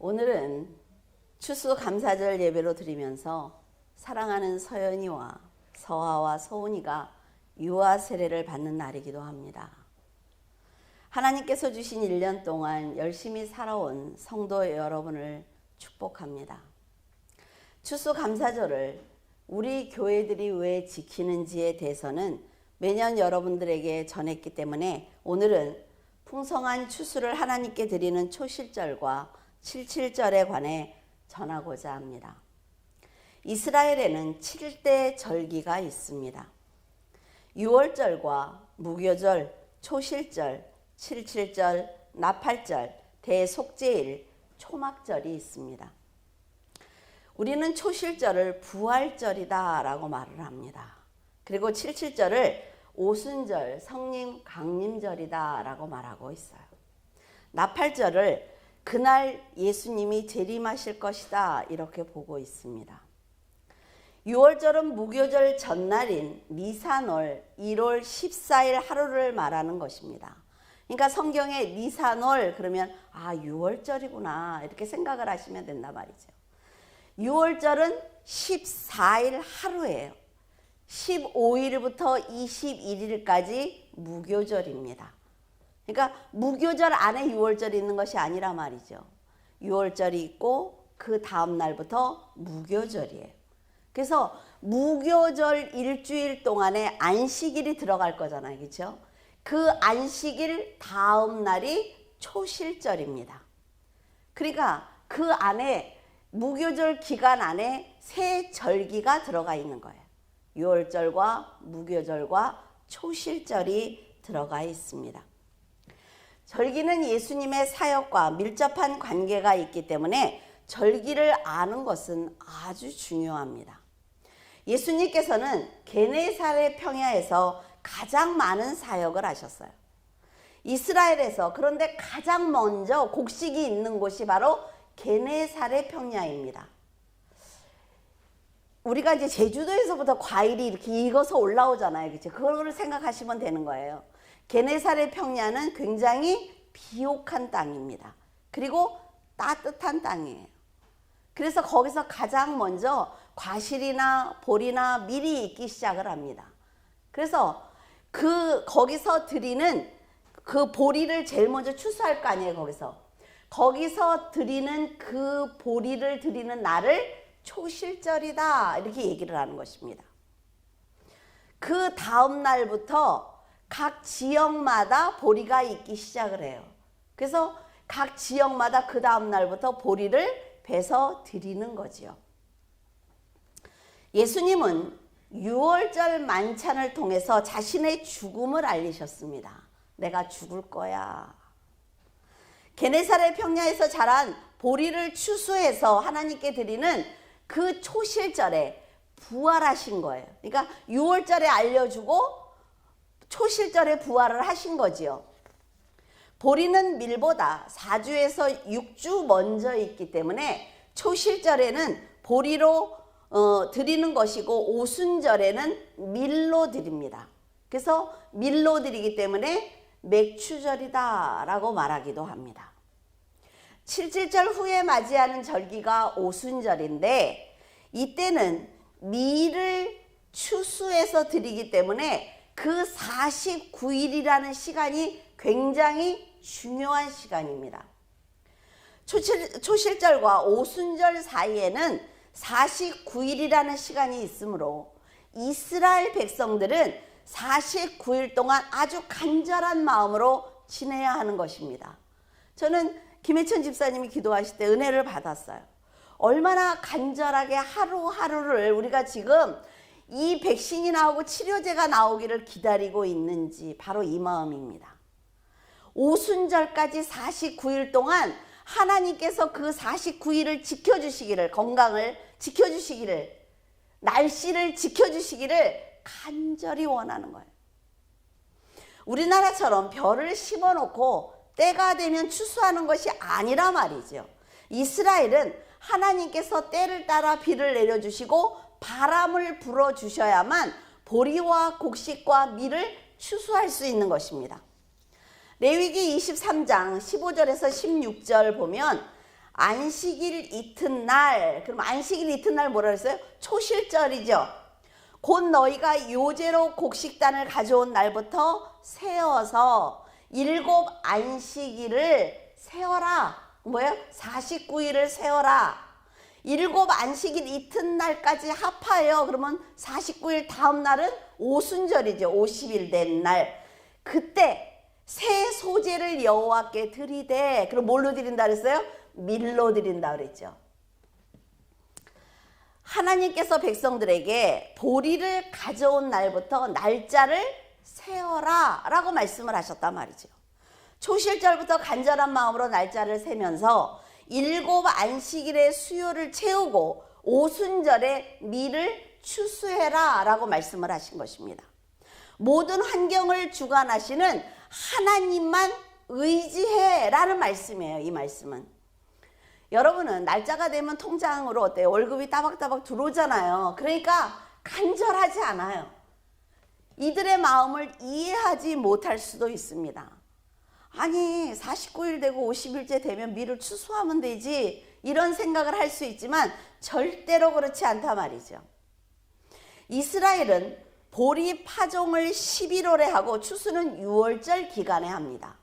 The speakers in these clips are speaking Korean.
오늘은 추수감사절 예배로 드리면서 사랑하는 서연이와 서아와 서훈이가 유아 세례를 받는 날이기도 합니다. 하나님께서 주신 1년 동안 열심히 살아온 성도 여러분을 축복합니다. 추수감사절을 우리 교회들이 왜 지키는지에 대해서는 매년 여러분들에게 전했기 때문에 오늘은 풍성한 추수를 하나님께 드리는 초실절과 77절에 관해 전하고자 합니다. 이스라엘에는 7대 절기가 있습니다. 6월절과 무교절, 초실절, 77절, 나팔절, 대속죄일, 초막절이 있습니다. 우리는 초실절을 부활절이다 라고 말을 합니다. 그리고 77절을 오순절, 성림 강림절이다 라고 말하고 있어요. 나팔절을 그날 예수님이 재림하실 것이다 이렇게 보고 있습니다. 6월절은 무교절 전날인 니산월 1월 14일 하루를 말하는 것입니다. 그러니까 성경에 니산월 그러면 6월절이구나 이렇게 생각을 하시면 된단 말이죠. 6월절은 14일 하루예요. 15일부터 21일까지 무교절입니다. 그러니까 무교절 안에 6월절이 있는 것이 아니라 말이죠. 6월절이 있고 그 다음 날부터 무교절이에요. 그래서 무교절 일주일 동안에 안식일이 들어갈 거잖아요. 그렇죠? 그 안식일 다음 날이 초실절입니다. 그러니까 그 안에 무교절 기간 안에 세 절기가 들어가 있는 거예요. 6월절과 무교절과 초실절이 들어가 있습니다. 절기는 예수님의 사역과 밀접한 관계가 있기 때문에 절기를 아는 것은 아주 중요합니다. 예수님께서는 게네사렛 평야에서 가장 많은 사역을 하셨어요. 이스라엘에서 그런데 가장 먼저 곡식이 있는 곳이 바로 게네사렛 평야입니다. 우리가 이제 제주도에서부터 과일이 이렇게 익어서 올라오잖아요. 그렇죠? 그걸 생각하시면 되는 거예요. 게네사렛 평야는 굉장히 비옥한 땅입니다. 그리고 따뜻한 땅이에요. 그래서 거기서 가장 먼저 과실이나 보리나 밀이 익기 시작을 합니다. 그래서 거기서 드리는 그 보리를 제일 먼저 추수할 거 아니에요. 거기서 드리는 그 보리를 드리는 날을 초실절이다 이렇게 얘기를 하는 것입니다. 그 다음 날부터 각 지역마다 보리가 있기 시작을 해요. 그래서 각 지역마다 그 다음 날부터 보리를 베서 드리는 거지요. 예수님은 6월절 만찬을 통해서 자신의 죽음을 알리셨습니다. 내가 죽을 거야. 게네사렛 평야에서 자란 보리를 추수해서 하나님께 드리는 그 초실절에 부활하신 거예요. 그러니까 6월절에 알려주고 초실절에 부활을 하신 거지요. 보리는 밀보다 4주에서 6주 먼저 있기 때문에 초실절에는 보리로 드리는 것이고 오순절에는 밀로 드립니다. 그래서 밀로 드리기 때문에 맥추절이다 라고 말하기도 합니다. 77절 후에 맞이하는 절기가 오순절인데 이때는 밀을 추수해서 드리기 때문에 그 49일이라는 시간이 굉장히 중요한 시간입니다. 초실절과 오순절 사이에는 49일이라는 시간이 있으므로 이스라엘 백성들은 49일 동안 아주 간절한 마음으로 지내야 하는 것입니다. 저는 김혜천 집사님이 기도하실 때 은혜를 받았어요. 얼마나 간절하게 하루하루를 우리가 지금 이 백신이 나오고 치료제가 나오기를 기다리고 있는지 바로 이 마음입니다. 오순절까지 49일 동안 하나님께서 그 49일을 지켜주시기를, 건강을 지켜주시기를, 날씨를 지켜주시기를 간절히 원하는 거예요. 우리나라처럼 별을 심어놓고 때가 되면 추수하는 것이 아니라 말이죠. 이스라엘은 하나님께서 때를 따라 비를 내려주시고 바람을 불어주셔야만 보리와 곡식과 밀을 추수할 수 있는 것입니다. 레위기 23장 15절에서 16절 보면 안식일 이튿날, 그럼 안식일 이튿날 뭐라 그랬어요? 초실절이죠. 곧 너희가 요제로 곡식단을 가져온 날부터 세어서 7 안식일을 세어라. 뭐예요? 49일을 세어라. 7 안식일 이튿날까지 합하여 그러면 49일 다음 날은 오순절이죠. 50일 된 날. 그때 새 소재를 여호와께 드리되, 그럼 뭘로 드린다 그랬어요? 밀로 드린다 그랬죠. 하나님께서 백성들에게 보리를 가져온 날부터 날짜를 세어라 라고 말씀을 하셨단 말이죠. 초실절부터 간절한 마음으로 날짜를 세면서 7 안식일의 수요를 채우고 오순절에 밀을 추수해라 라고 말씀을 하신 것입니다. 모든 환경을 주관하시는 하나님만 의지해 라는 말씀이에요. 이 말씀은. 여러분은 날짜가 되면 통장으로 어때요? 월급이 따박따박 들어오잖아요. 그러니까 간절하지 않아요. 이들의 마음을 이해하지 못할 수도 있습니다. 아니 49일 되고 50일째 되면 밀을 추수하면 되지, 이런 생각을 할 수 있지만 절대로 그렇지 않단 말이죠. 이스라엘은 보리 파종을 11월에 하고 추수는 6월절 기간에 합니다.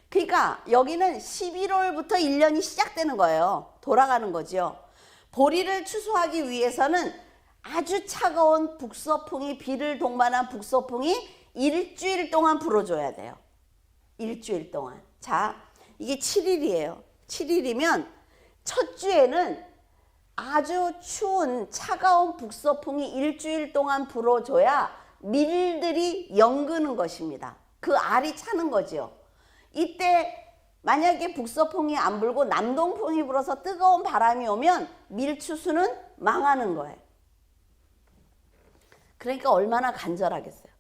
그러니까 여기는 11월부터 1년이 시작되는 거예요. 돌아가는 거죠. 보리를 추수하기 위해서는 아주 차가운 북서풍이, 비를 동반한 북서풍이 일주일 동안 불어줘야 돼요. 일주일 동안. 자, 이게 7일이에요. 7일이면 첫 주에는 아주 추운 차가운 북서풍이 일주일 동안 불어줘야 밀들이 연그는 것입니다. 그 알이 차는 거죠. 이때 만약에 북서풍이 안 불고 남동풍이 불어서 뜨거운 바람이 오면 밀추수는 망하는 거예요. 그러니까 얼마나 간절하겠어요.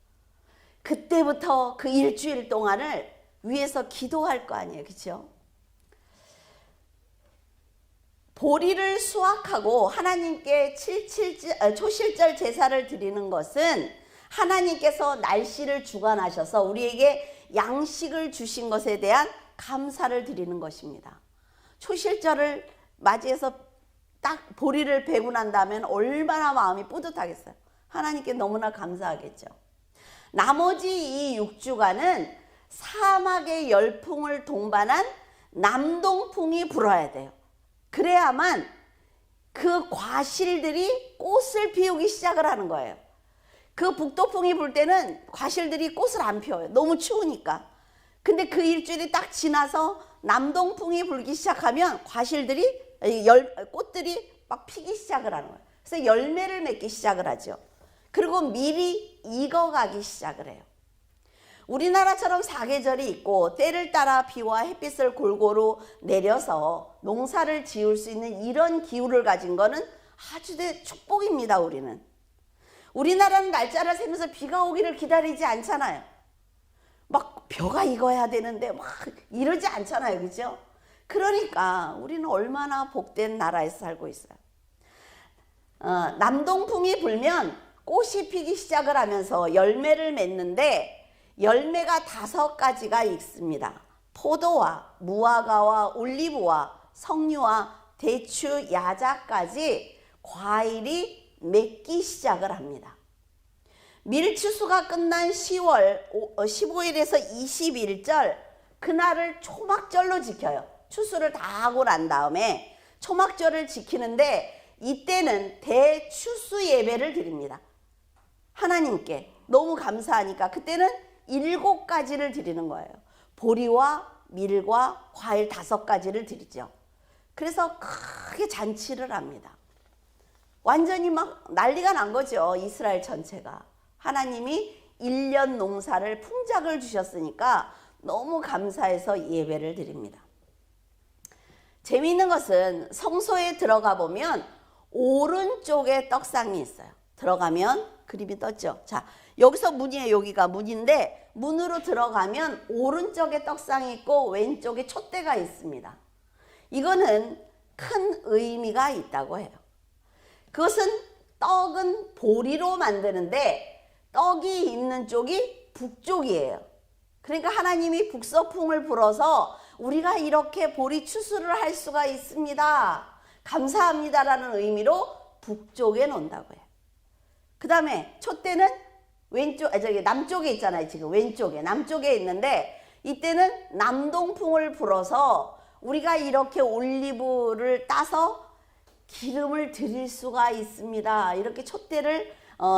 그때부터 그 일주일 동안을 위해서 기도할 거 아니에요. 그렇죠? 보리를 수확하고 하나님께 초실절 제사를 드리는 것은 하나님께서 날씨를 주관하셔서 우리에게 양식을 주신 것에 대한 감사를 드리는 것입니다. 초실절을 맞이해서 딱 보리를 베고 난 다음엔 얼마나 마음이 뿌듯하겠어요. 하나님께 너무나 감사하겠죠. 나머지 이 6주간은 사막의 열풍을 동반한 남동풍이 불어야 돼요. 그래야만 그 과실들이 꽃을 피우기 시작을 하는 거예요. 그 북동풍이 불 때는 과실들이 꽃을 안 피워요. 너무 추우니까. 근데 그 일주일이 딱 지나서 남동풍이 불기 시작하면 과실들이, 꽃들이 막 피기 시작을 하는 거예요. 그래서 열매를 맺기 시작을 하죠. 그리고 밀이 익어가기 시작을 해요. 우리나라처럼 사계절이 있고 때를 따라 비와 햇빛을 골고루 내려서 농사를 지을 수 있는 이런 기후를 가진 거는 아주 축복입니다. 우리나라는 날짜를 세면서 비가 오기를 기다리지 않잖아요. 막 벼가 익어야 되는데 막 이러지 않잖아요. 그죠? 그러니까 우리는 얼마나 복된 나라에서 살고 있어요. 남동풍이 불면 꽃이 피기 시작을 하면서 열매를 맺는데 열매가 5가지가 있습니다. 포도와 무화과와 올리브와 석류와 대추, 야자까지 과일이 맺기 시작을 합니다. 밀추수가 끝난 10월 15일에서 21절 그날을 초막절로 지켜요. 추수를 다 하고 난 다음에 초막절을 지키는데 이때는 대추수 예배를 드립니다. 하나님께 너무 감사하니까 그때는 7가지를 드리는 거예요. 보리와 밀과 과일 5가지를 드리죠. 그래서 크게 잔치를 합니다. 완전히 막 난리가 난 거죠. 이스라엘 전체가. 하나님이 1년 농사를 풍작을 주셨으니까 너무 감사해서 예배를 드립니다. 재미있는 것은 성소에 들어가 보면 오른쪽에 떡상이 있어요. 들어가면 그림이 떴죠. 자, 여기서 문이에요. 여기가 문인데 문으로 들어가면 오른쪽에 떡상이 있고 왼쪽에 촛대가 있습니다. 이거는 큰 의미가 있다고 해요. 그것은 떡은 보리로 만드는데 떡이 있는 쪽이 북쪽이에요. 그러니까 하나님이 북서풍을 불어서 우리가 이렇게 보리 추수를 할 수가 있습니다. 감사합니다라는 의미로 북쪽에 놓는다고 해요. 그 다음에 촛대는 남쪽에 있잖아요. 지금 왼쪽에, 남쪽에 있는데 이때는 남동풍을 불어서 우리가 이렇게 올리브를 따서 기름을 드릴 수가 있습니다. 이렇게 촛대를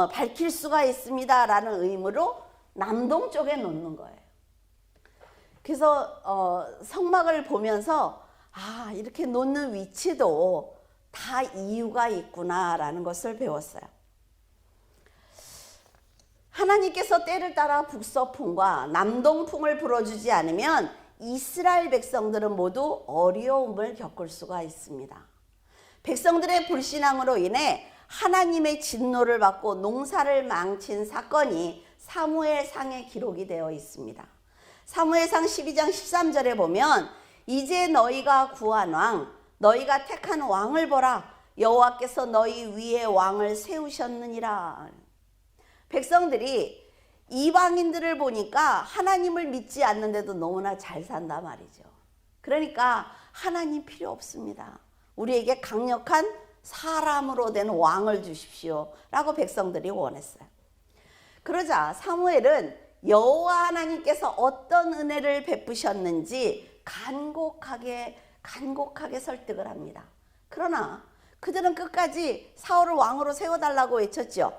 밝힐 수가 있습니다. 라는 의미로 남동쪽에 놓는 거예요. 그래서 성막을 보면서 이렇게 놓는 위치도 다 이유가 있구나라는 것을 배웠어요. 하나님께서 때를 따라 북서풍과 남동풍을 불어주지 않으면 이스라엘 백성들은 모두 어려움을 겪을 수가 있습니다. 백성들의 불신앙으로 인해 하나님의 진노를 받고 농사를 망친 사건이 사무엘상에 기록이 되어 있습니다. 사무엘상 12장 13절에 보면 이제 너희가 구한 왕, 너희가 택한 왕을 보라. 여호와께서 너희 위에 왕을 세우셨느니라. 백성들이 이방인들을 보니까 하나님을 믿지 않는데도 너무나 잘 산다 말이죠. 그러니까 하나님 필요 없습니다. 우리에게 강력한 사람으로 된 왕을 주십시오 라고 백성들이 원했어요. 그러자 사무엘은 여호와 하나님께서 어떤 은혜를 베푸셨는지 간곡하게 설득을 합니다. 그러나 그들은 끝까지 사울을 왕으로 세워달라고 외쳤죠.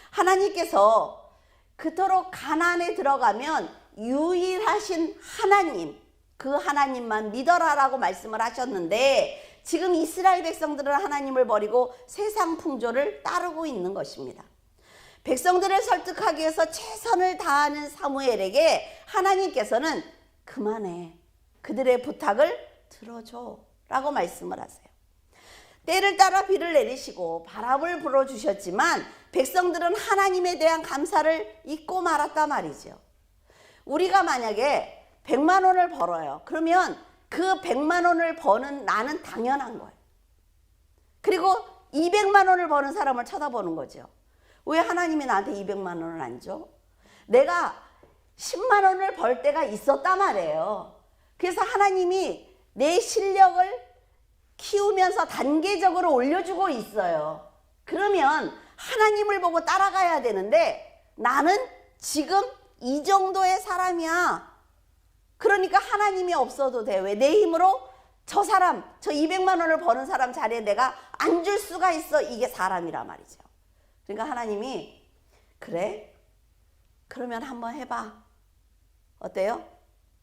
하나님께서 그토록 가나안에 들어가면 유일하신 하나님, 그 하나님만 믿어라라고 말씀을 하셨는데 지금 이스라엘 백성들은 하나님을 버리고 세상 풍조를 따르고 있는 것입니다. 백성들을 설득하기 위해서 최선을 다하는 사무엘에게 하나님께서는 그만해, 그들의 부탁을 들어줘 라고 말씀을 하세요. 때를 따라 비를 내리시고 바람을 불어주셨지만 백성들은 하나님에 대한 감사를 잊고 말았단 말이죠. 우리가 만약에 100만 원을 벌어요. 그러면 그 100만 원을 버는 나는 당연한 거예요. 그리고 200만 원을 버는 사람을 쳐다보는 거죠. 왜 하나님이 나한테 200만 원을 안 줘? 내가 10만 원을 벌 때가 있었단 말이에요. 그래서 하나님이 내 실력을 키우면서 단계적으로 올려주고 있어요. 그러면 하나님을 보고 따라가야 되는데 나는 지금 이 정도의 사람이야. 그러니까 하나님이 없어도 돼. 왜? 내 힘으로 저 200만 원을 버는 사람 자리에 내가 앉을 수가 있어. 이게 사람이라 말이죠. 그러니까 하나님이 그래? 그러면 한번 해봐. 어때요?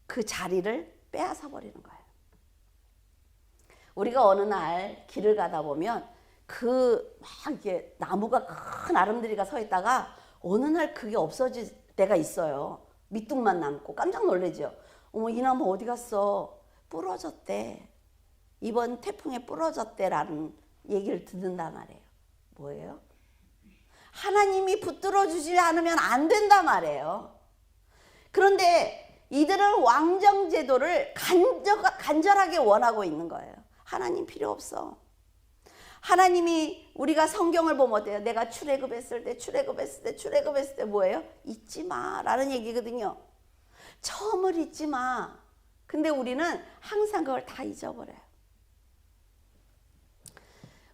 그 자리를 빼앗아 버리는 거예요. 우리가 어느 날 길을 가다 보면 막 이게 나무가 큰 아름드리가 서 있다가 어느 날 그게 없어질 때가 있어요. 밑둥만 남고 깜짝 놀라죠. 어머, 이 나무 어디 갔어? 부러졌대. 이번 태풍에 부러졌대라는 얘기를 듣는단 말이에요. 뭐예요? 하나님이 붙들어 주지 않으면 안 된단 말이에요. 그런데 이들은 왕정제도를 간절하게 원하고 있는 거예요. 하나님 필요 없어. 하나님이 우리가 성경을 보면 어때요? 내가 출애굽했을 때 뭐예요? 잊지 마 라는 얘기거든요. 처음을 잊지 마. 근데 우리는 항상 그걸 다 잊어버려요.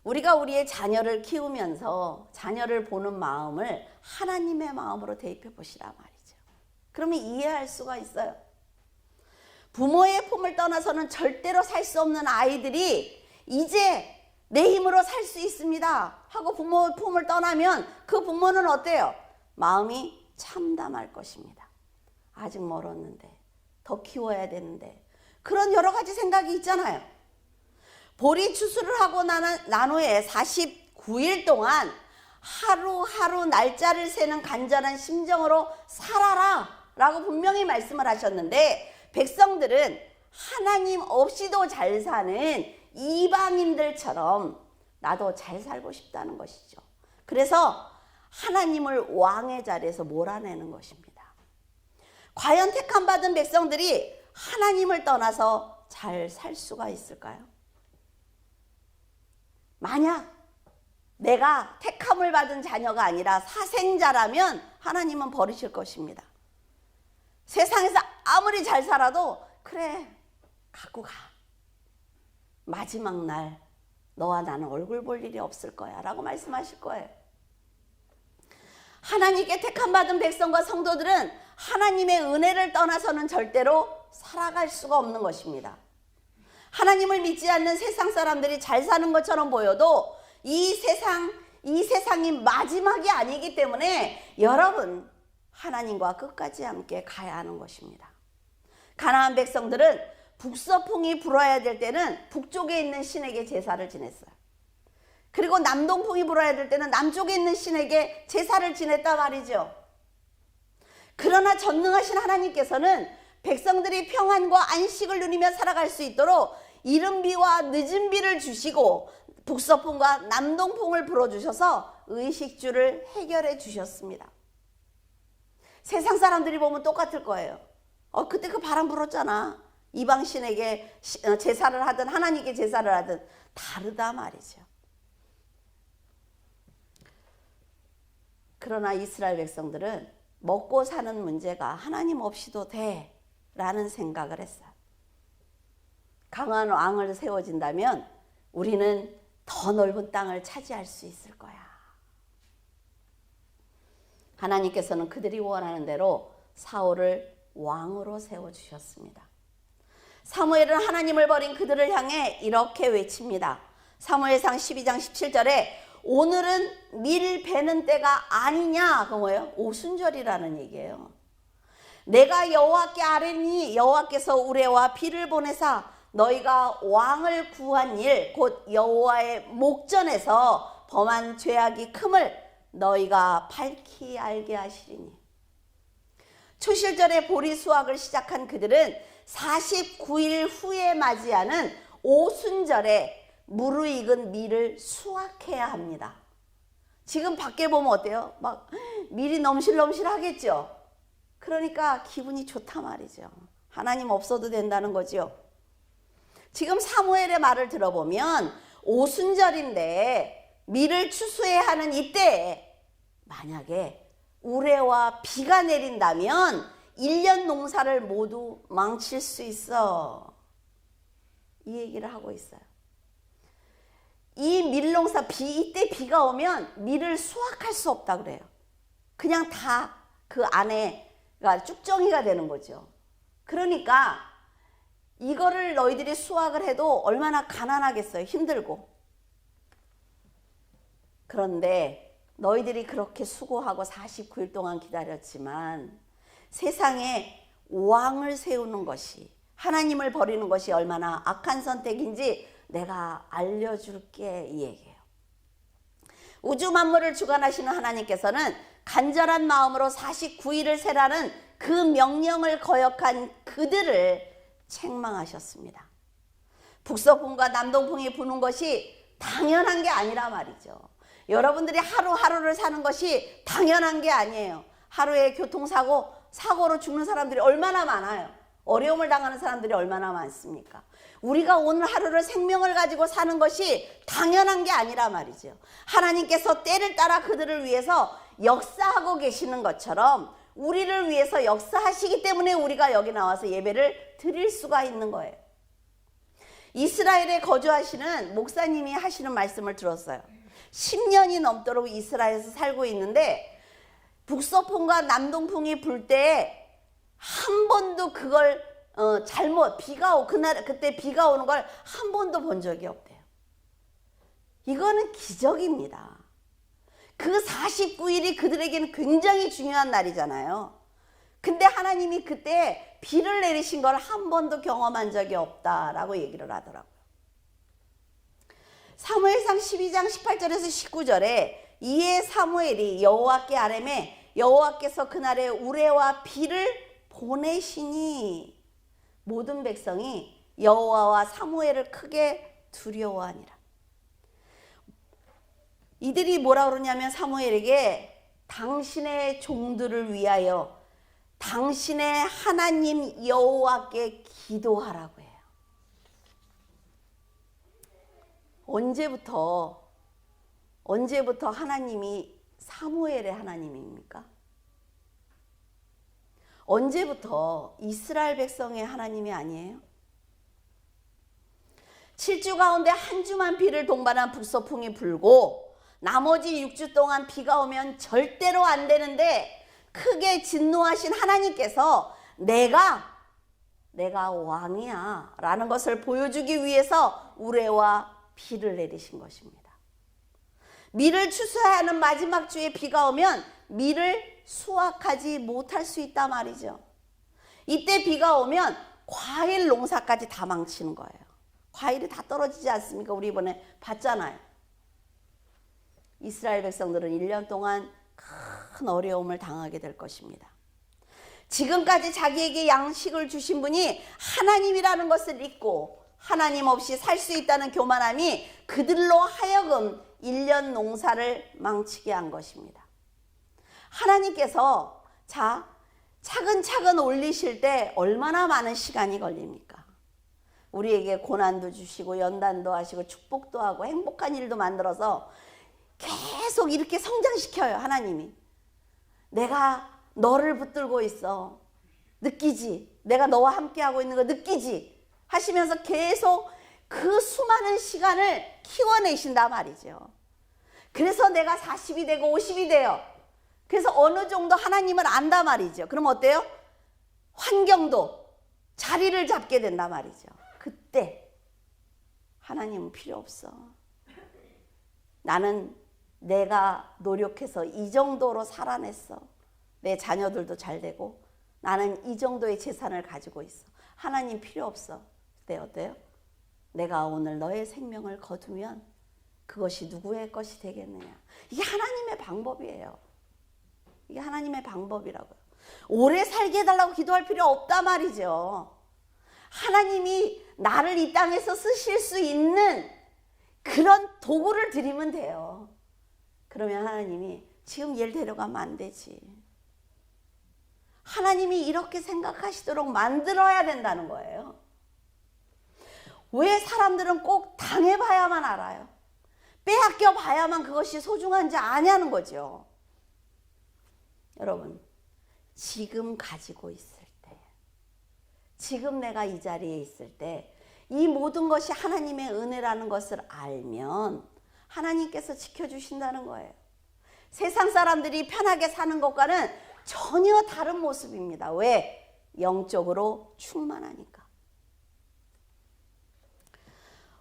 우리가 우리의 자녀를 키우면서 자녀를 보는 마음을 하나님의 마음으로 대입해 보시라 말이죠. 그러면 이해할 수가 있어요. 부모의 품을 떠나서는 절대로 살 수 없는 아이들이 이제 내 힘으로 살 수 있습니다 하고 부모의 품을 떠나면 그 부모는 어때요? 마음이 참담할 것입니다. 아직 멀었는데, 더 키워야 되는데, 그런 여러 가지 생각이 있잖아요. 보리 추수를 하고 난 후에 49일 동안 하루하루 날짜를 세는 간절한 심정으로 살아라 라고 분명히 말씀을 하셨는데 백성들은 하나님 없이도 잘 사는 이방인들처럼 나도 잘 살고 싶다는 것이죠. 그래서 하나님을 왕의 자리에서 몰아내는 것입니다. 과연 택함받은 백성들이 하나님을 떠나서 잘 살 수가 있을까요? 만약 내가 택함을 받은 자녀가 아니라 사생자라면 하나님은 버리실 것입니다. 세상에서 아무리 잘 살아도 그래 갖고 가. 마지막 날 너와 나는 얼굴 볼 일이 없을 거야 라고 말씀하실 거예요. 하나님께 택함받은 백성과 성도들은 하나님의 은혜를 떠나서는 절대로 살아갈 수가 없는 것입니다. 하나님을 믿지 않는 세상 사람들이 잘 사는 것처럼 보여도 이 세상이 마지막이 아니기 때문에 여러분 하나님과 끝까지 함께 가야 하는 것입니다. 가나안 백성들은 북서풍이 불어야 될 때는 북쪽에 있는 신에게 제사를 지냈어요. 그리고 남동풍이 불어야 될 때는 남쪽에 있는 신에게 제사를 지냈단 말이죠. 그러나 전능하신 하나님께서는 백성들이 평안과 안식을 누리며 살아갈 수 있도록 이른 비와 늦은 비를 주시고 북서풍과 남동풍을 불어주셔서 의식주를 해결해 주셨습니다. 세상 사람들이 보면 똑같을 거예요. 그때 그 바람 불었잖아. 이방 신에게 제사를 하든 하나님께 제사를 하든 다르다 말이죠. 그러나 이스라엘 백성들은 먹고 사는 문제가 하나님 없이도 돼 라는 생각을 했어요. 강한 왕을 세워진다면 우리는 더 넓은 땅을 차지할 수 있을 거야. 하나님께서는 그들이 원하는 대로 사울을 왕으로 세워주셨습니다. 사무엘은 하나님을 버린 그들을 향해 이렇게 외칩니다. 사무엘상 12장 17절에 오늘은 밀 베는 때가 아니냐. 그 뭐예요? 오순절이라는 얘기예요. 내가 여호와께 아뢰니 여호와께서 우레와 비를 보내사 너희가 왕을 구한 일 곧 여호와의 목전에서 범한 죄악이 큼을 너희가 밝히 알게 하시리니. 초실절에 보리 수확을 시작한 그들은 49일 후에 맞이하는 오순절에 무르익은 밀을 수확해야 합니다. 지금 밖에 보면 어때요? 막 밀이 넘실넘실 하겠죠. 그러니까 기분이 좋다 말이죠. 하나님 없어도 된다는 거죠. 지금 사무엘의 말을 들어보면 오순절인데 밀을 추수해야 하는 이때에 만약에 우레와 비가 내린다면 1년 농사를 모두 망칠 수 있어. 이 얘기를 하고 있어요. 이 밀농사 이때 비가 오면 밀을 수확할 수 없다 그래요. 그냥 다 그 안에가 쭉정이가 되는 거죠. 그러니까 이거를 너희들이 수확을 해도 얼마나 가난하겠어요. 힘들고. 그런데 너희들이 그렇게 수고하고 49일 동안 기다렸지만 세상에 왕을 세우는 것이, 하나님을 버리는 것이 얼마나 악한 선택인지 내가 알려줄게 이 얘기예요. 우주 만물을 주관하시는 하나님께서는 간절한 마음으로 49일을 세라는 그 명령을 거역한 그들을 책망하셨습니다. 북서풍과 남동풍이 부는 것이 당연한 게 아니라 말이죠. 여러분들이 하루하루를 사는 것이 당연한 게 아니에요. 하루에 사고로 죽는 사람들이 얼마나 많아요. 어려움을 당하는 사람들이 얼마나 많습니까? 우리가 오늘 하루를 생명을 가지고 사는 것이 당연한 게 아니라 말이죠. 하나님께서 때를 따라 그들을 위해서 역사하고 계시는 것처럼 우리를 위해서 역사하시기 때문에 우리가 여기 나와서 예배를 드릴 수가 있는 거예요. 이스라엘에 거주하시는 목사님이 하시는 말씀을 들었어요. 10년이 넘도록 이스라엘에서 살고 있는데 북서풍과 남동풍이 불 때 한 번도 그걸 그때 비가 오는 걸 한 번도 본 적이 없대요. 이거는 기적입니다. 그 49일이 그들에게는 굉장히 중요한 날이잖아요. 근데 하나님이 그때 비를 내리신 걸 한 번도 경험한 적이 없다라고 얘기를 하더라고요. 사무엘상 12장 18절에서 19절에 이에 사무엘이 여호와께 아뢰매 여호와께서 그날에 우레와 비를 보내시니 모든 백성이 여호와와 사무엘을 크게 두려워하니라. 이들이 뭐라 그러냐면 사무엘에게 당신의 종들을 위하여 당신의 하나님 여호와께 기도하라고 해요. 언제부터 하나님이 사무엘의 하나님입니까? 언제부터 이스라엘 백성의 하나님이 아니에요? 7주 가운데 한 주만 비를 동반한 북서풍이 불고 나머지 6주 동안 비가 오면 절대로 안 되는데 크게 진노하신 하나님께서 내가 왕이야 라는 것을 보여주기 위해서 우레와 비를 내리신 것입니다. 밀을 추수해야 하는 마지막 주에 비가 오면 밀을 수확하지 못할 수 있단 말이죠. 이때 비가 오면 과일 농사까지 다 망치는 거예요. 과일이 다 떨어지지 않습니까? 우리 이번에 봤잖아요. 이스라엘 백성들은 1년 동안 큰 어려움을 당하게 될 것입니다. 지금까지 자기에게 양식을 주신 분이 하나님이라는 것을 잊고 하나님 없이 살 수 있다는 교만함이 그들로 하여금 1년 농사를 망치게 한 것입니다. 하나님께서 차근차근 올리실 때 얼마나 많은 시간이 걸립니까? 우리에게 고난도 주시고 연단도 하시고 축복도 하고 행복한 일도 만들어서 계속 이렇게 성장시켜요. 하나님이. 내가 너를 붙들고 있어. 느끼지? 내가 너와 함께하고 있는 거 느끼지? 하시면서 계속 그 수많은 시간을 키워내신단 말이죠. 그래서 내가 40이 되고 50이 돼요. 그래서 어느 정도 하나님을 안단 말이죠. 그럼 어때요? 환경도 자리를 잡게 된단 말이죠. 그때 하나님은 필요 없어. 나는 내가 노력해서 이 정도로 살아냈어. 내 자녀들도 잘 되고 나는 이 정도의 재산을 가지고 있어. 하나님 필요 없어. 그때 어때요? 내가 오늘 너의 생명을 거두면 그것이 누구의 것이 되겠느냐. 이게 하나님의 방법이에요. 이게 하나님의 방법이라고요. 오래 살게 해달라고 기도할 필요 없단 말이죠. 하나님이 나를 이 땅에서 쓰실 수 있는 그런 도구를 드리면 돼요. 그러면 하나님이 지금 얘를 데려가면 안 되지. 하나님이 이렇게 생각하시도록 만들어야 된다는 거예요. 왜 사람들은 꼭 당해봐야만 알아요? 빼앗겨 봐야만 그것이 소중한지 아냐는 거죠. 여러분, 지금 가지고 있을 때, 지금 내가 이 자리에 있을 때 이 모든 것이 하나님의 은혜라는 것을 알면 하나님께서 지켜주신다는 거예요. 세상 사람들이 편하게 사는 것과는 전혀 다른 모습입니다. 왜? 영적으로 충만하니까.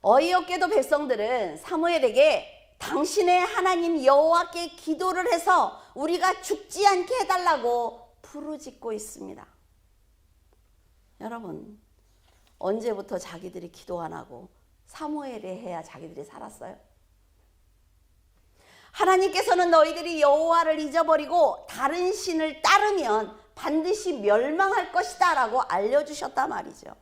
어이없게도 백성들은 사무엘에게 당신의 하나님 여호와께 기도를 해서 우리가 죽지 않게 해달라고 부르짖고 있습니다. 여러분, 언제부터 자기들이 기도 안 하고 사무엘에 해야 자기들이 살았어요? 하나님께서는 너희들이 여호와를 잊어버리고 다른 신을 따르면 반드시 멸망할 것이다 라고 알려주셨단 말이죠.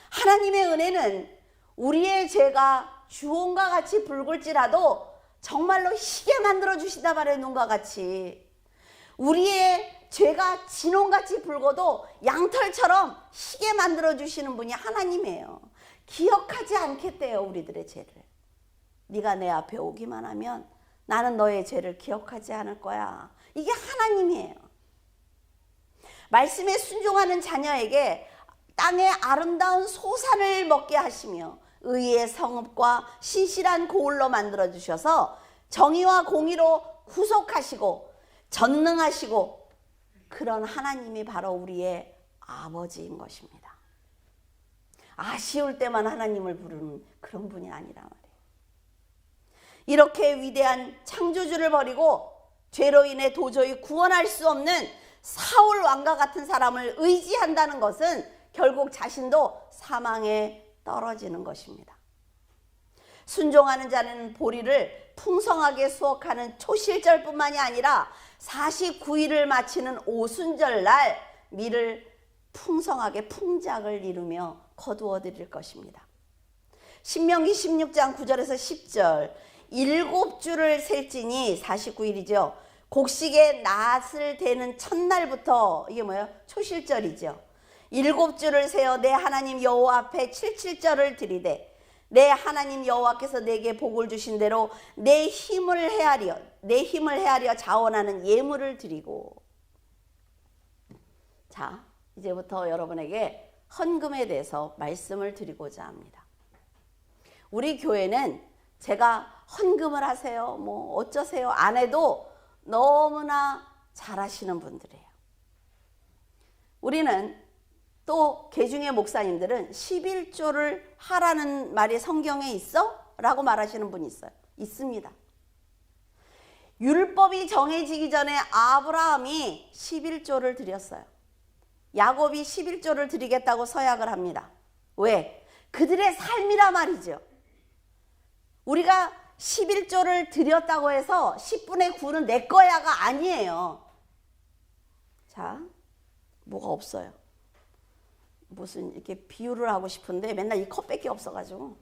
하나님의 은혜는 우리의 죄가 주홍과 같이 붉을지라도 정말로 희게 만들어 주신단 말이에요. 눈과 같이. 우리의 죄가 진홍같이 붉어도 양털처럼 희게 만들어 주시는 분이 하나님이에요. 기억하지 않겠대요. 우리들의 죄를. 네가 내 앞에 오기만 하면 나는 너의 죄를 기억하지 않을 거야. 이게 하나님이에요. 말씀에 순종하는 자녀에게 땅의 아름다운 소산을 먹게 하시며 의의 성읍과 신실한 고을로 만들어 주셔서 정의와 공의로 구속하시고 전능하시고 그런 하나님이 바로 우리의 아버지인 것입니다. 아쉬울 때만 하나님을 부르는 그런 분이 아니란 말이에요. 이렇게 위대한 창조주를 버리고 죄로 인해 도저히 구원할 수 없는 사울 왕과 같은 사람을 의지한다는 것은 결국 자신도 사망에 떨어지는 것입니다. 순종하는 자는 보리를 풍성하게 수확하는 초실절뿐만이 아니라 49일을 마치는 오순절 날 밀을 풍성하게 풍작을 이루며 거두어 드릴 것입니다. 신명기 16장 9절에서 10절 7주를 셀지니 49일이죠. 곡식의 낫을 대는 첫날부터 이게 뭐예요? 초실절이죠. 7주를 세어 내 하나님 여호와 앞에 77절을 드리되 내 하나님 여호와께서 내게 복을 주신 대로 내 힘을 헤아려 자원하는 예물을 드리고. 자, 이제부터 여러분에게 헌금에 대해서 말씀을 드리고자 합니다. 우리 교회는 제가 헌금을 하세요, 뭐 어쩌세요 안 해도 너무나 잘하시는 분들이에요. 우리는 또 개중의 목사님들은 11조를 하라는 말이 성경에 있어? 라고 말하시는 분이 있어요. 있습니다. 율법이 정해지기 전에 아브라함이 11조를 드렸어요. 야곱이 11조를 드리겠다고 서약을 합니다. 왜? 그들의 삶이라 말이죠. 우리가 11조를 드렸다고 해서 10분의 9는 내 거야가 아니에요. 자, 뭐가 없어요. 무슨 이렇게 비유를 하고 싶은데 맨날 이 컵밖에 없어가지고.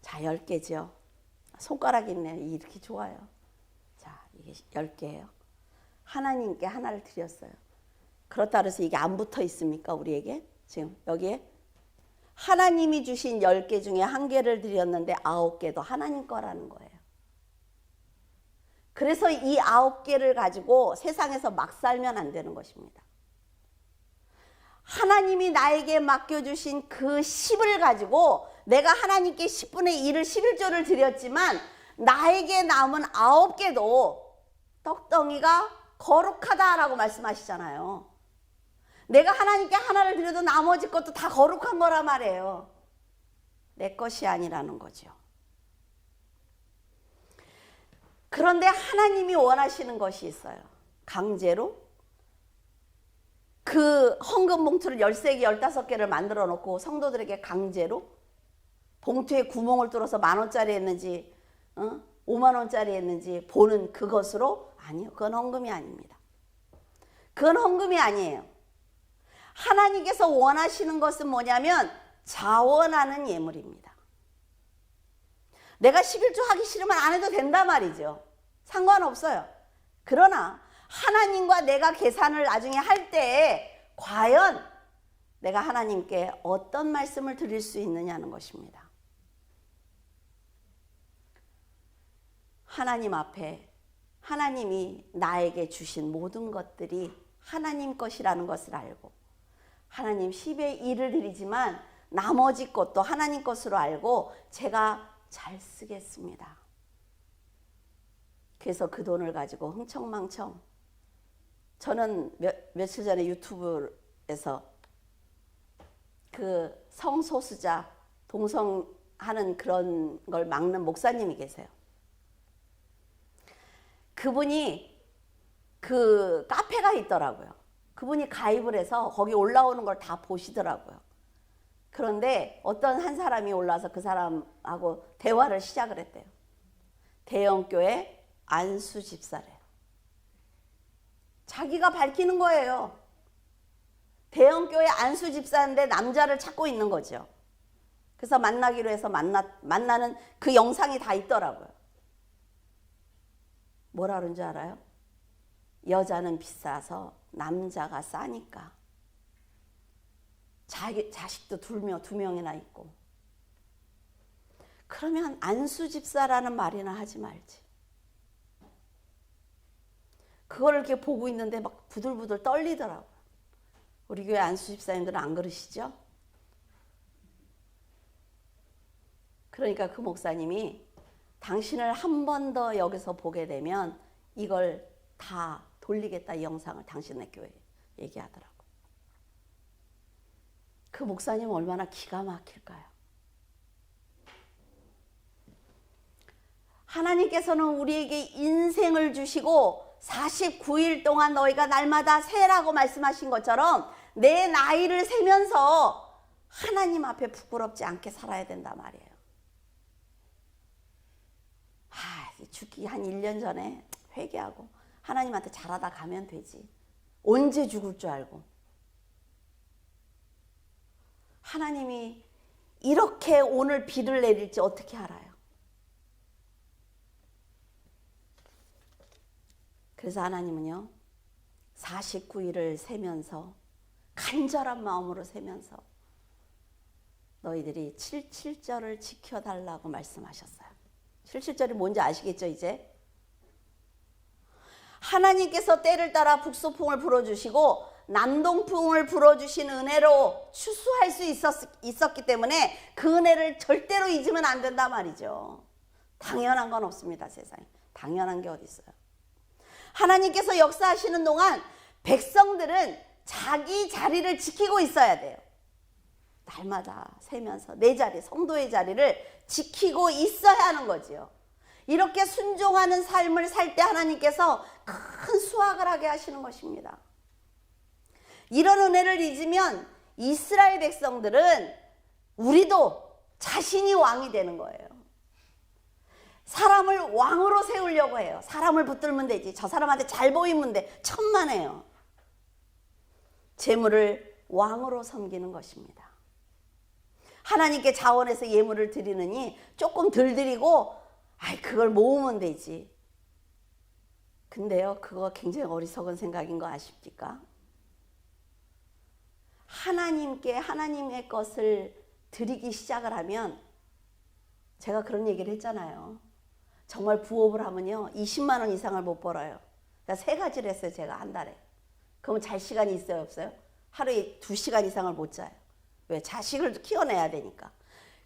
자, 10개죠. 손가락이 있네요. 이렇게 좋아요. 자, 이게 10개예요. 하나님께 하나를 드렸어요. 그렇다 그래서 이게 안 붙어 있습니까? 우리에게? 지금 여기에 하나님이 주신 10개 중에 1개를 드렸는데 9개도 하나님 거라는 거예요. 그래서 이 9개를 가지고 세상에서 막 살면 안 되는 것입니다. 하나님이 나에게 맡겨주신 그 10을 가지고 내가 하나님께 10분의 1을 11조를 드렸지만 나에게 남은 9개도 떡덩이가 거룩하다라고 말씀하시잖아요. 내가 하나님께 하나를 드려도 나머지 것도 다 거룩한 거란 말이에요. 내 것이 아니라는 거죠. 그런데 하나님이 원하시는 것이 있어요. 강제로 그 헌금 봉투를 13개, 15개를 만들어 놓고 성도들에게 강제로 봉투에 구멍을 뚫어서 10,000원짜리 했는지 50,000원짜리 했는지 보는 그것으로 아니요. 그건 헌금이 아닙니다. 그건 헌금이 아니에요. 하나님께서 원하시는 것은 뭐냐면 자원하는 예물입니다. 내가 11조 하기 싫으면 안 해도 된단 말이죠. 상관없어요. 그러나 하나님과 내가 계산을 나중에 할 때 과연 내가 하나님께 어떤 말씀을 드릴 수 있느냐는 것입니다. 하나님 앞에 하나님이 나에게 주신 모든 것들이 하나님 것이라는 것을 알고 하나님 10의 1을 드리지만 나머지 것도 하나님 것으로 알고 제가 잘 쓰겠습니다. 그래서 그 돈을 가지고 흥청망청 저는 며칠 전에 유튜브에서 그 성소수자 동성하는 그런 걸 막는 목사님이 계세요. 그분이 그 카페가 있더라고요. 그분이 가입을 해서 거기 올라오는 걸 다 보시더라고요. 그런데 어떤 한 사람이 올라와서 그 사람하고 대화를 시작을 했대요. 대형교회 안수 집사래요. 자기가 밝히는 거예요. 대형교회 안수 집사인데 남자를 찾고 있는 거죠. 그래서 만나기로 해서 만나는 그 영상이 다 있더라고요. 뭐라 그런 줄 알아요? 여자는 비싸서 남자가 싸니까. 자식도 두 명이나 있고. 그러면 안수 집사라는 말이나 하지 말지. 그걸 이렇게 보고 있는데 막 부들부들 떨리더라고요. 우리 교회 안수 집사님들은 안 그러시죠? 그러니까 그 목사님이 당신을 한 번 더 여기서 보게 되면 이걸 다 돌리겠다, 이 영상을 당신네 교회에 얘기하더라고요. 그 목사님 얼마나 기가 막힐까요? 하나님께서는 우리에게 인생을 주시고 49일 동안 너희가 날마다 세라고 말씀하신 것처럼 내 나이를 세면서 하나님 앞에 부끄럽지 않게 살아야 된단 말이에요. 죽기 한 1년 전에 회개하고 하나님한테 잘하다 가면 되지. 언제 죽을 줄 알고. 하나님이 이렇게 오늘 비를 내릴지 어떻게 알아요? 그래서 하나님은요, 49일을 세면서 간절한 마음으로 세면서 너희들이 77절을 지켜달라고 말씀하셨어요. 77절이 뭔지 아시겠죠, 이제? 하나님께서 때를 따라 북소풍을 불어주시고 난동풍을 불어주신 은혜로 추수할 수 있었기 때문에 그 은혜를 절대로 잊으면 안 된단 말이죠. 당연한 건 없습니다, 세상에. 당연한 게 어디 있어요. 하나님께서 역사하시는 동안 백성들은 자기 자리를 지키고 있어야 돼요. 날마다 세면서 내 자리, 성도의 자리를 지키고 있어야 하는 거지요. 이렇게 순종하는 삶을 살 때 하나님께서 큰 수확을 하게 하시는 것입니다. 이런 은혜를 잊으면 이스라엘 백성들은 우리도 자신이 왕이 되는 거예요. 사람을 왕으로 세우려고 해요. 사람을 붙들면 되지. 저 사람한테 잘 보이면 돼. 천만에요. 재물을 왕으로 섬기는 것입니다. 하나님께 자원해서 예물을 드리느니 조금 덜 드리고 그걸 모으면 되지. 근데요, 그거 굉장히 어리석은 생각인 거 아십니까? 하나님께 하나님의 것을 드리기 시작을 하면, 제가 그런 얘기를 했잖아요. 정말 부업을 하면요 20만 원 이상을 못 벌어요. 그러니까 3가지를 했어요, 제가 한 달에. 그러면 잘 시간이 있어요, 없어요? 하루에 2시간 이상을 못 자요. 왜? 자식을 키워내야 되니까.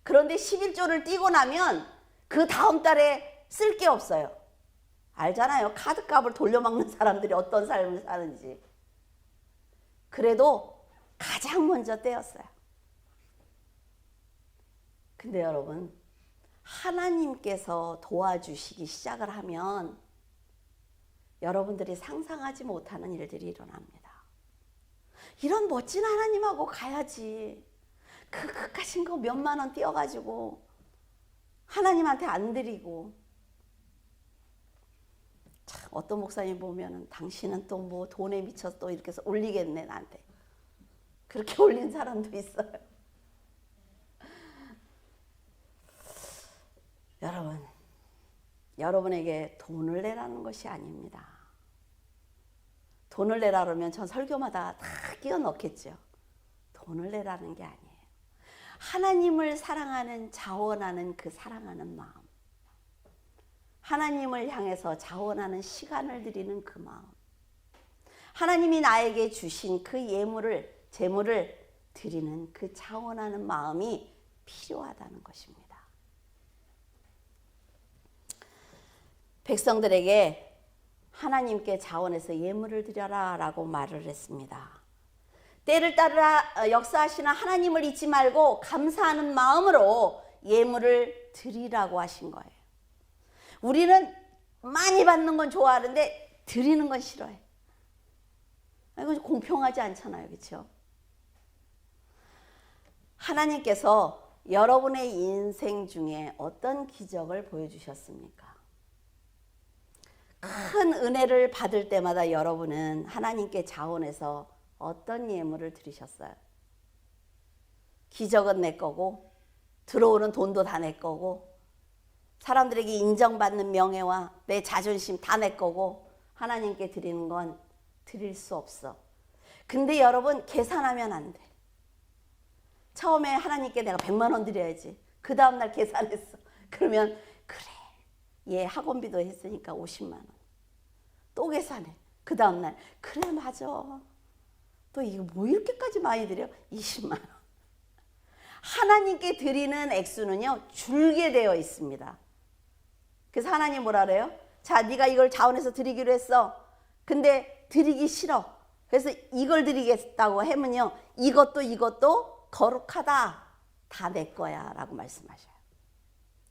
그런데 11조를 띄고 나면 그 다음 달에 쓸 게 없어요. 알잖아요, 카드값을 돌려막는 사람들이 어떤 삶을 사는지. 그래도 가장 먼저 떼었어요. 근데 여러분, 하나님께서 도와주시기 시작을 하면 여러분들이 상상하지 못하는 일들이 일어납니다. 이런 멋진 하나님하고 가야지. 그 극하신 거 몇만 원 띄어가지고 하나님한테 안 드리고. 참, 어떤 목사님 보면은 당신은 또 뭐 돈에 미쳐서 또 이렇게 해서 올리겠네 나한테. 그렇게 올린 사람도 있어요. 여러분, 여러분에게 돈을 내라는 것이 아닙니다. 돈을 내라 그러면 전 설교마다 다 끼워 넣겠죠. 돈을 내라는 게 아니에요. 하나님을 사랑하는, 자원하는 그 사랑하는 마음, 하나님을 향해서 자원하는 시간을 드리는 그 마음, 하나님이 나에게 주신 그 예물을, 재물을 드리는 그 자원하는 마음이 필요하다는 것입니다. 백성들에게 하나님께 자원해서 예물을 드려라 라고 말을 했습니다. 때를 따라 역사하시는 하나님을 잊지 말고 감사하는 마음으로 예물을 드리라고 하신 거예요. 우리는 많이 받는 건 좋아하는데 드리는 건 싫어해. 이건 공평하지 않잖아요, 그렇죠? 하나님께서 여러분의 인생 중에 어떤 기적을 보여주셨습니까? 큰 은혜를 받을 때마다 여러분은 하나님께 자원해서 어떤 예물을 드리셨어요? 기적은 내 거고, 들어오는 돈도 다 내 거고, 사람들에게 인정받는 명예와 내 자존심 다 내 거고, 하나님께 드리는 건 드릴 수 없어. 근데 여러분, 계산하면 안 돼. 처음에 하나님께 내가 100만 원 드려야지. 그 다음날 계산했어. 그러면 그래, 얘 학원비도 했으니까 50만 원. 또 계산해. 그 다음날 그래, 맞아. 또 이거 뭐 이렇게까지 많이 드려? 20만 원. 하나님께 드리는 액수는요 줄게 되어 있습니다. 그래서 하나님 뭐라 그래요? 자, 네가 이걸 자원해서 드리기로 했어. 근데 드리기 싫어. 그래서 이걸 드리겠다고 하면요, 이것도 거룩하다. 다 내 거야 라고 말씀하셔요.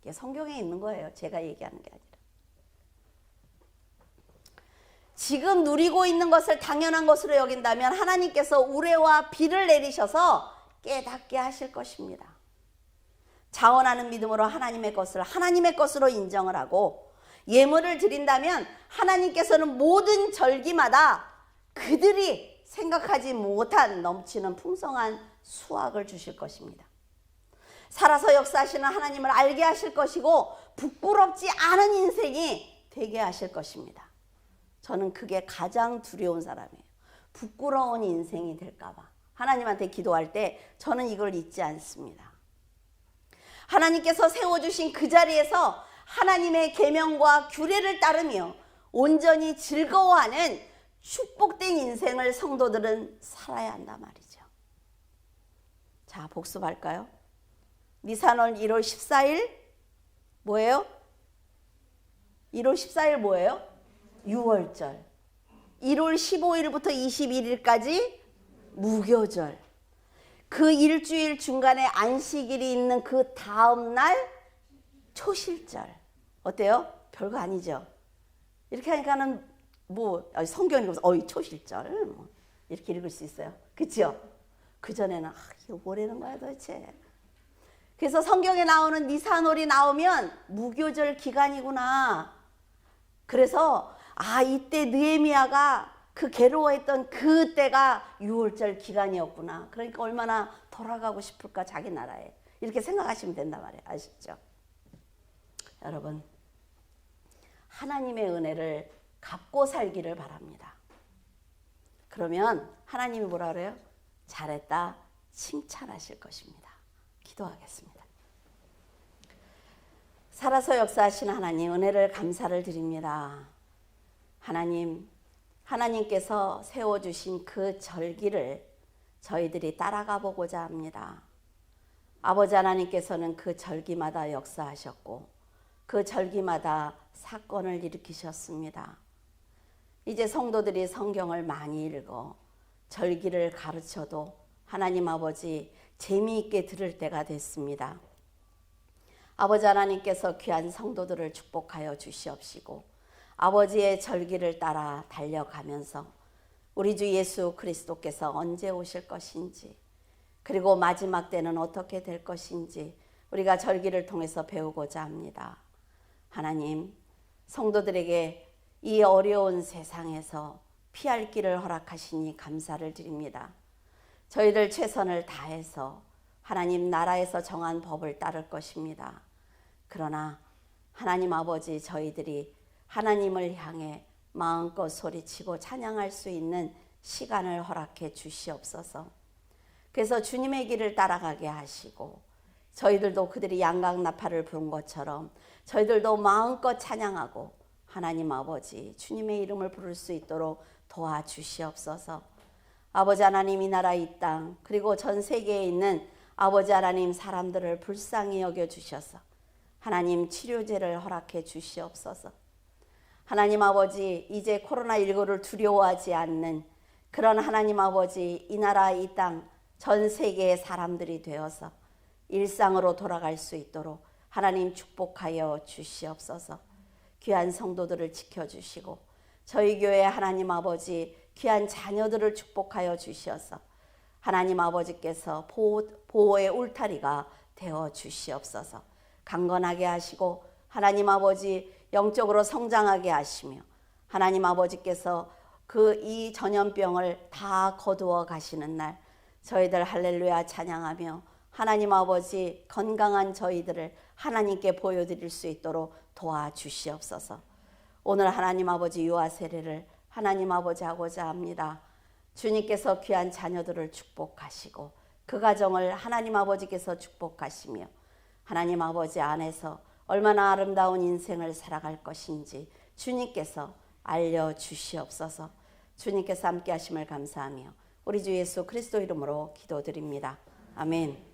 이게 성경에 있는 거예요. 제가 얘기하는 게 아니라. 지금 누리고 있는 것을 당연한 것으로 여긴다면 하나님께서 우레와 비를 내리셔서 깨닫게 하실 것입니다. 자원하는 믿음으로 하나님의 것을 하나님의 것으로 인정을 하고 예물을 드린다면 하나님께서는 모든 절기마다 그들이 생각하지 못한 넘치는 풍성한 수확을 주실 것입니다. 살아서 역사하시는 하나님을 알게 하실 것이고 부끄럽지 않은 인생이 되게 하실 것입니다. 저는 그게 가장 두려운 사람이에요. 부끄러운 인생이 될까 봐. 하나님한테 기도할 때 저는 이걸 잊지 않습니다. 하나님께서 세워주신 그 자리에서 하나님의 계명과 규례를 따르며 온전히 즐거워하는 축복된 인생을 성도들은 살아야 한단 말이죠. 자, 복습할까요? 니산월 1월 14일 뭐예요? 1월 14일 뭐예요? 유월절. 1월 15일부터 21일까지 무교절. 그 일주일 중간에 안식일이 있는 그 다음 날 초실절. 어때요? 별거 아니죠? 이렇게 하니까는 뭐 성경이 무슨 초실절 뭐 이렇게 읽을 수 있어요. 그렇죠? 그 전에는 이거 뭐라는 거야 도대체. 그래서 성경에 나오는 니산월이 나오면 무교절 기간이구나. 그래서 이때 느헤미야가 그 괴로워했던 그때가 유월절 기간이었구나. 그러니까 얼마나 돌아가고 싶을까 자기 나라에. 이렇게 생각하시면 된단 말이에요. 아시죠? 여러분, 하나님의 은혜를 갚고 살기를 바랍니다. 그러면 하나님이 뭐라 그래요? 잘했다 칭찬하실 것입니다. 기도하겠습니다. 살아서 역사하신 하나님, 은혜를 감사를 드립니다. 하나님께서 세워주신 그 절기를 저희들이 따라가 보고자 합니다. 아버지 하나님께서는 그 절기마다 역사하셨고 그 절기마다 사건을 일으키셨습니다. 이제 성도들이 성경을 많이 읽어 절기를 가르쳐도 하나님 아버지 재미있게 들을 때가 됐습니다. 아버지 하나님께서 귀한 성도들을 축복하여 주시옵시고 아버지의 절기를 따라 달려가면서 우리 주 예수 그리스도께서 언제 오실 것인지 그리고 마지막 때는 어떻게 될 것인지 우리가 절기를 통해서 배우고자 합니다. 하나님, 성도들에게 이 어려운 세상에서 피할 길을 허락하시니 감사를 드립니다. 저희들 최선을 다해서 하나님 나라에서 정한 법을 따를 것입니다. 그러나 하나님 아버지 저희들이 하나님을 향해 마음껏 소리치고 찬양할 수 있는 시간을 허락해 주시옵소서. 그래서 주님의 길을 따라가게 하시고 저희들도 그들이 양강나팔을 부른 것처럼 저희들도 마음껏 찬양하고 하나님 아버지 주님의 이름을 부를 수 있도록 도와주시옵소서. 아버지 하나님 이 나라 이 땅 그리고 전 세계에 있는 아버지 하나님 사람들을 불쌍히 여겨주셔서 하나님 치료제를 허락해 주시옵소서. 하나님 아버지 이제 코로나19를 두려워하지 않는 그런 하나님 아버지 이 나라 이 땅 전 세계의 사람들이 되어서 일상으로 돌아갈 수 있도록 하나님 축복하여 주시옵소서. 귀한 성도들을 지켜주시고 저희 교회 하나님 아버지 귀한 자녀들을 축복하여 주셔서 하나님 아버지께서 보호의 울타리가 되어 주시옵소서. 강건하게 하시고 하나님 아버지 영적으로 성장하게 하시며 하나님 아버지께서 이 전염병을 다 거두어 가시는 날 저희들 할렐루야 찬양하며 하나님 아버지 건강한 저희들을 하나님께 보여드릴 수 있도록 도와주시옵소서. 오늘 하나님 아버지 유아 세례를 하나님 아버지 하고자 합니다. 주님께서 귀한 자녀들을 축복하시고 그 가정을 하나님 아버지께서 축복하시며 하나님 아버지 안에서 얼마나 아름다운 인생을 살아갈 것인지 주님께서 알려주시옵소서. 주님께서 함께 하심을 감사하며 우리 주 예수 그리스도 이름으로 기도드립니다. 아멘.